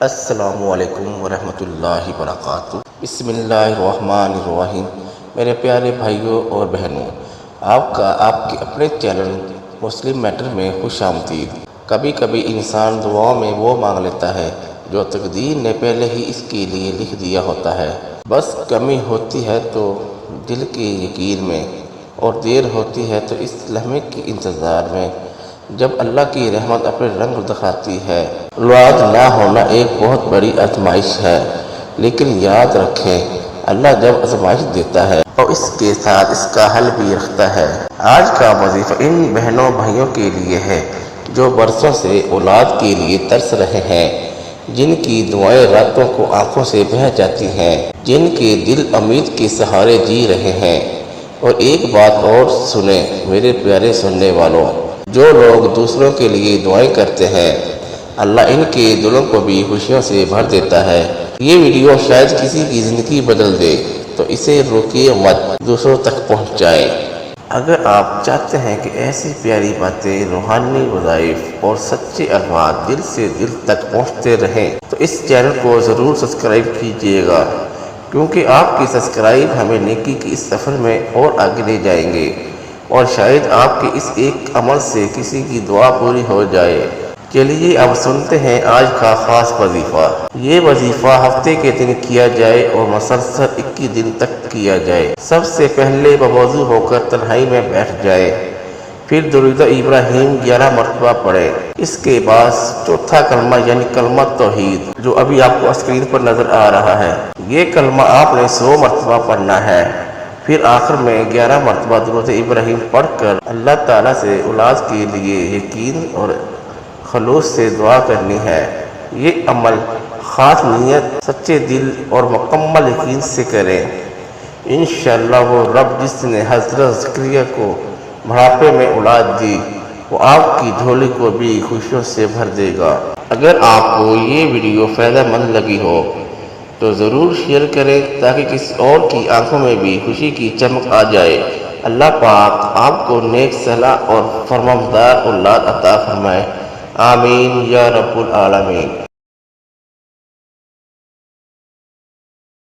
السلام علیکم ورحمۃ اللہ وبرکاتہ۔ بسم اللہ الرحمن الرحیم۔ میرے پیارے بھائیوں اور بہنوں، آپ کے اپنے چینل مسلم میٹر میں خوش آمدید۔ کبھی کبھی انسان دعاؤں میں وہ مانگ لیتا ہے جو تقدیر نے پہلے ہی اس کے لیے لکھ دیا ہوتا ہے۔ بس کمی ہوتی ہے تو دل کے یقین میں، اور دیر ہوتی ہے تو اس لمحے کے انتظار میں جب اللہ کی رحمت اپنے رنگ دکھاتی ہے۔ اولاد نہ ہونا ایک بہت بڑی آزمائش ہے، لیکن یاد رکھیں اللہ جب آزمائش دیتا ہے اور اس کے ساتھ اس کا حل بھی رکھتا ہے۔ آج کا وظیفہ ان بہنوں بھائیوں کے لیے ہے جو برسوں سے اولاد کے لیے ترس رہے ہیں، جن کی دعائیں راتوں کو آنکھوں سے بہہ جاتی ہیں، جن کے دل امید کے سہارے جی رہے ہیں۔ اور ایک بات اور سنیں میرے پیارے سننے والوں، جو لوگ دوسروں کے لیے دعائیں کرتے ہیں اللہ ان کے دلوں کو بھی خوشیوں سے بھر دیتا ہے۔ یہ ویڈیو شاید کسی کی زندگی بدل دے تو اسے روکیے مت، دوسروں تک پہنچائیں۔ اگر آپ چاہتے ہیں کہ ایسی پیاری باتیں، روحانی وظائف اور سچے الفاظ دل سے دل تک پہنچتے رہیں تو اس چینل کو ضرور سبسکرائب کیجیے گا، کیونکہ آپ کی سبسکرائب ہمیں نیکی کی اس سفر میں اور آگے لے جائیں گے، اور شاید آپ کے اس ایک عمل سے کسی کی دعا پوری ہو جائے۔ چلیے اب سنتے ہیں آج کا خاص وظیفہ۔ یہ وظیفہ ہفتے کے دن کیا جائے اور مسلسل 21 دن تک کیا جائے۔ سب سے پہلے بوضو ہو کر تنہائی میں بیٹھ جائے، پھر درود ابراہیم 11 مرتبہ پڑھے۔ اس کے بعد چوتھا کلمہ یعنی کلمہ توحید جو ابھی آپ کو اسکرین پر نظر آ رہا ہے، یہ کلمہ آپ نے 100 مرتبہ پڑھنا ہے۔ پھر آخر میں 11 مرتبہ درود ابراہیم پڑھ کر اللہ تعالیٰ سے اولاد کے لیے یقین اور خلوص سے دعا کرنی ہے۔ یہ عمل خاص نیت، سچے دل اور مکمل یقین سے کریں۔ انشاءاللہ وہ رب جس نے حضرت زکریا کو بڑھاپے میں اولاد دی، وہ آپ کی جھولی کو بھی خوشیوں سے بھر دے گا۔ اگر آپ کو یہ ویڈیو فائدہ مند لگی ہو تو ضرور شیئر کریں تاکہ کسی اور کی آنکھوں میں بھی خوشی کی چمک آ جائے۔ اللہ پاک آپ کو نیک صلاح اور فرمانبردار اولاد عطا فرمائے، آمین یا رب العالمین۔